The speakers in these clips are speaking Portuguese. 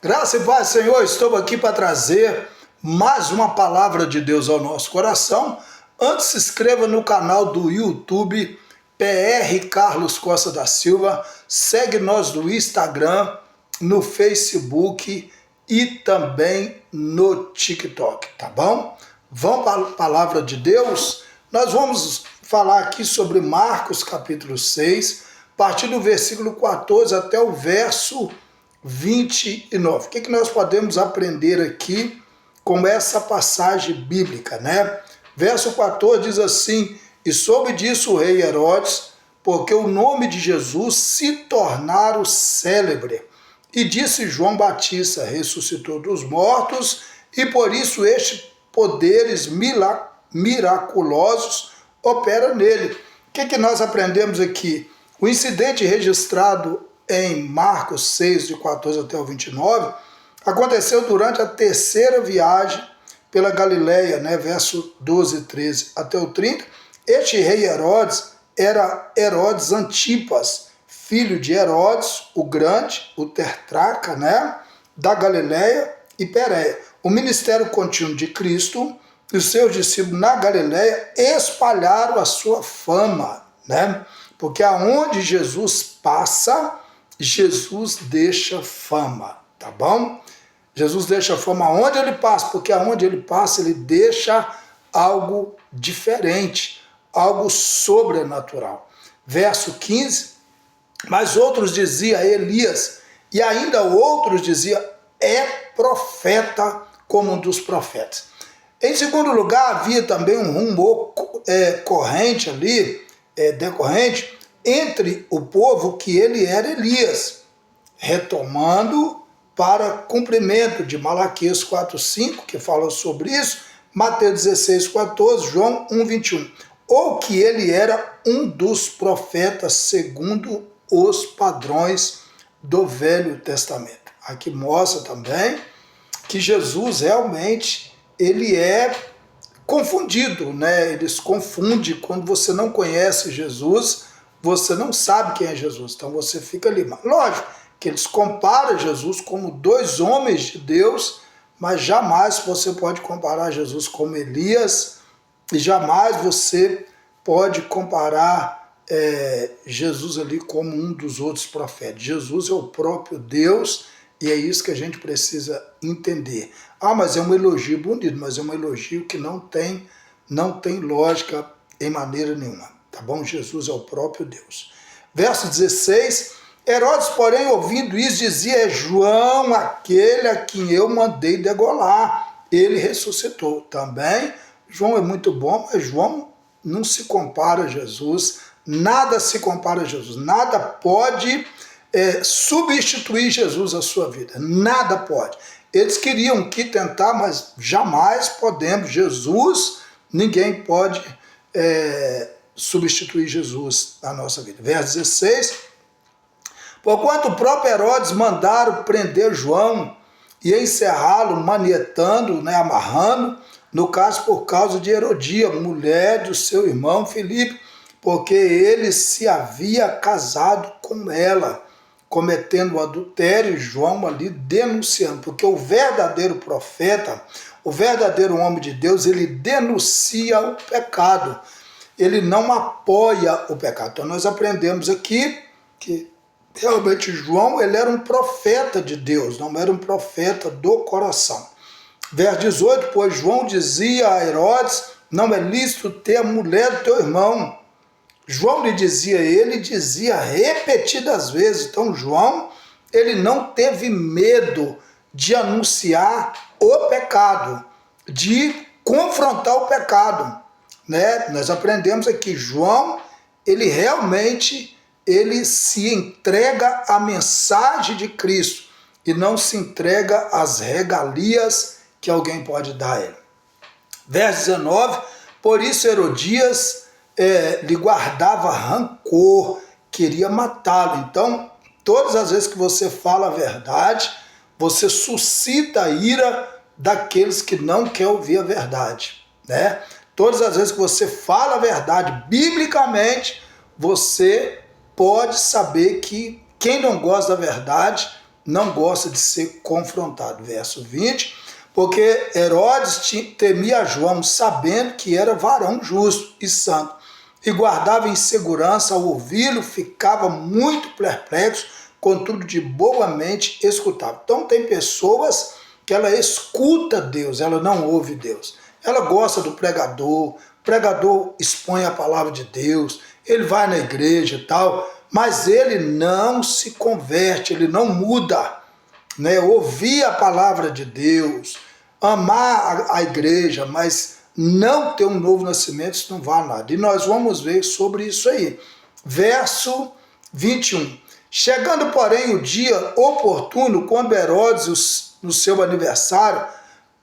Graça e paz, Senhor, estou aqui para trazer mais uma palavra de Deus ao nosso coração. Antes, se inscreva no canal do YouTube PR Carlos Costa da Silva, segue nós no Instagram, no Facebook e também no TikTok, tá bom? Vamos para a palavra de Deus? Nós vamos falar aqui sobre Marcos capítulo 6, a partir do versículo 14 até o verso 29. O que nós podemos aprender aqui com essa passagem bíblica, né? Verso 14 diz assim: e soube disso o rei Herodes, porque o nome de Jesus se tornara célebre. E disse João Batista, ressuscitou dos mortos, e por isso estes poderes miraculosos opera nele. O que nós aprendemos aqui? O incidente registrado em Marcos 6, de 14 até o 29, aconteceu durante a terceira viagem pela Galileia, né, verso 12 e 13 até o 30. Este rei Herodes era Herodes Antipas, filho de Herodes, o grande, o tetrarca, né, da Galileia e Pérea. O ministério contínuo de Cristo e os seus discípulos na Galileia espalharam a sua fama, né, porque aonde Jesus passa, Jesus deixa fama, tá bom? Jesus deixa fama aonde ele passa, porque aonde ele passa, ele deixa algo diferente, algo sobrenatural. Verso 15, mas outros diziam Elias, e ainda outros diziam é profeta como um dos profetas. Em segundo lugar, havia também um rumor corrente ali, decorrente, entre o povo que ele era Elias, retomando para cumprimento de Malaquias 4:5, que fala sobre isso, Mateus 16:14, João 1:21, ou que ele era um dos profetas segundo os padrões do Velho Testamento. Aqui mostra também que Jesus realmente ele é confundido, né? Eles confundem quando você não conhece Jesus, você não sabe quem é Jesus, então você fica ali. Lógico que eles comparam Jesus como dois homens de Deus, mas jamais você pode comparar Jesus como Elias, e jamais você pode comparar Jesus ali como um dos outros profetas. Jesus é o próprio Deus, e é isso que a gente precisa entender. Ah, mas é um elogio bonito, mas é um elogio que não tem lógica em maneira nenhuma. Tá bom? Jesus é o próprio Deus. Verso 16, Herodes, porém, ouvindo isso, dizia, é João, aquele a quem eu mandei degolar. Ele ressuscitou. Também, João é muito bom, mas João não se compara a Jesus, nada se compara a Jesus, nada pode substituir Jesus à sua vida, nada pode. Eles queriam que tentar, mas jamais podemos. Jesus, ninguém pode substituir Jesus na nossa vida. Verso 16, porquanto o próprio Herodes mandaram prender João e encerrá-lo, manietando, né, amarrando, no caso por causa de Herodia, mulher do seu irmão Filipe, porque ele se havia casado com ela, cometendo adultério, João ali denunciando, porque o verdadeiro profeta, o verdadeiro homem de Deus, ele denuncia o pecado, ele não apoia o pecado. Então nós aprendemos aqui que realmente João, ele era um profeta de Deus, não era um profeta do coração. Verso 18, pois João dizia a Herodes, não é lícito ter a mulher do teu irmão. João lhe dizia, ele dizia repetidas vezes. Então João, ele não teve medo de anunciar o pecado, de confrontar o pecado, né? Nós aprendemos aqui, João, ele realmente, ele se entrega à mensagem de Cristo e não se entrega às regalias que alguém pode dar a ele. Verso 19, por isso Herodias lhe guardava rancor, queria matá-lo. Então, todas as vezes que você fala a verdade, você suscita a ira daqueles que não querem ouvir a verdade, né? Todas as vezes que você fala a verdade, biblicamente, você pode saber que quem não gosta da verdade não gosta de ser confrontado. Verso 20, porque Herodes temia João, sabendo que era varão justo e santo, e guardava em segurança. Ao ouvi-lo, ficava muito perplexo, contudo de boa mente escutava. Então tem pessoas que ela escuta Deus, ela não ouve Deus. Ela gosta do pregador, o pregador expõe a palavra de Deus, ele vai na igreja e tal, mas ele não se converte, ele não muda, né? Ouvir a palavra de Deus, amar a igreja, mas não ter um novo nascimento, isso não vale nada. E nós vamos ver sobre isso aí. Verso 21. Chegando, porém, o dia oportuno, quando Herodes, no seu aniversário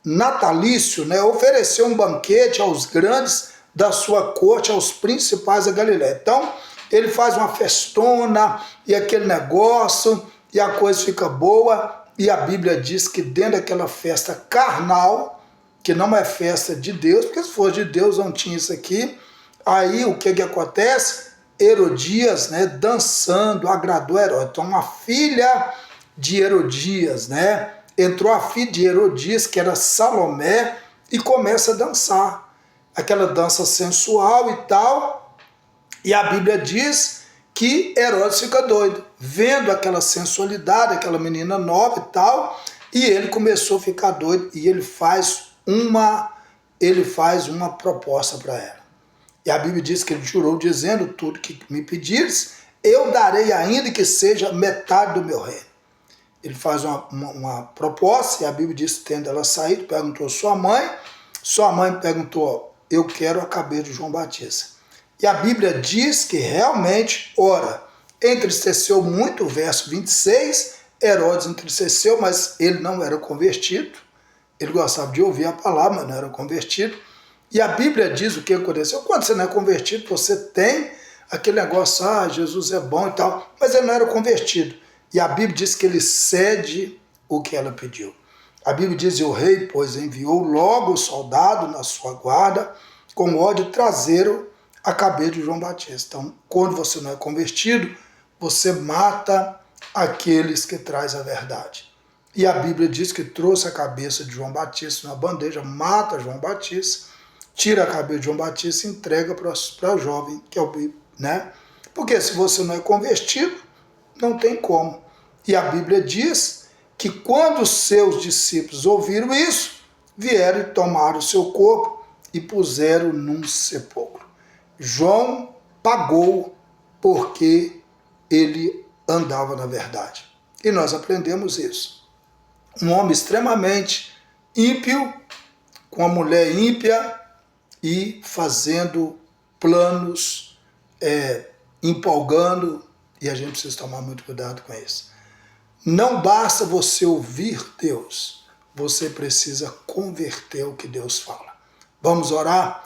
natalício, né, ofereceu um banquete aos grandes da sua corte, aos principais da Galiléia. Então, ele faz uma festona e aquele negócio, e a coisa fica boa, e a Bíblia diz que dentro daquela festa carnal, que não é festa de Deus, porque se fosse de Deus não tinha isso aqui, aí o que acontece? Herodias, né, dançando, agradou Herodes. Então, uma filha de Herodias, né, entrou a filha de Herodias, que era Salomé, e começa a dançar. Aquela dança sensual e tal, e a Bíblia diz que Herodes fica doido, vendo aquela sensualidade, aquela menina nova e tal, e ele começou a ficar doido, e ele faz uma proposta para ela. E a Bíblia diz que ele jurou dizendo: tudo que me pedires, eu darei ainda que seja metade do meu reino. Ele faz uma proposta, e a Bíblia diz que tendo ela saído, perguntou sua mãe perguntou: eu quero a cabeça de João Batista. E a Bíblia diz que realmente, ora, entristeceu muito, o verso 26, Herodes entristeceu, mas ele não era convertido, ele gostava de ouvir a palavra, mas não era convertido. E a Bíblia diz o que aconteceu. Quando você não é convertido, você tem aquele negócio, Jesus é bom e tal, mas ele não era convertido. E a Bíblia diz que ele cede o que ela pediu. A Bíblia diz: e o rei, pois, enviou logo o soldado na sua guarda, com ordem de trazer a cabeça de João Batista. Então, quando você não é convertido, você mata aqueles que trazem a verdade. E a Bíblia diz que trouxe a cabeça de João Batista na bandeja, mata João Batista, tira a cabeça de João Batista e entrega para o jovem, que é o Bíblia, né? Porque se você não é convertido, não tem como. E a Bíblia diz que quando os seus discípulos ouviram isso, vieram e tomaram o seu corpo e puseram num sepulcro. João pagou porque ele andava na verdade. E nós aprendemos isso. Um homem extremamente ímpio, com uma mulher ímpia e fazendo planos, empolgando, e a gente precisa tomar muito cuidado com isso. Não basta você ouvir Deus, você precisa converter o que Deus fala. Vamos orar?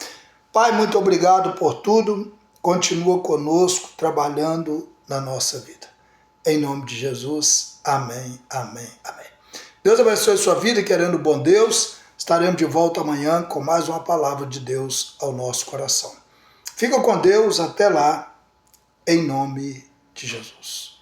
Pai, muito obrigado por tudo. Continua conosco, trabalhando na nossa vida. Em nome de Jesus, amém, amém, amém. Deus abençoe a sua vida e, querendo o bom Deus, estaremos de volta amanhã com mais uma palavra de Deus ao nosso coração. Fica com Deus, até lá, em nome de Jesus.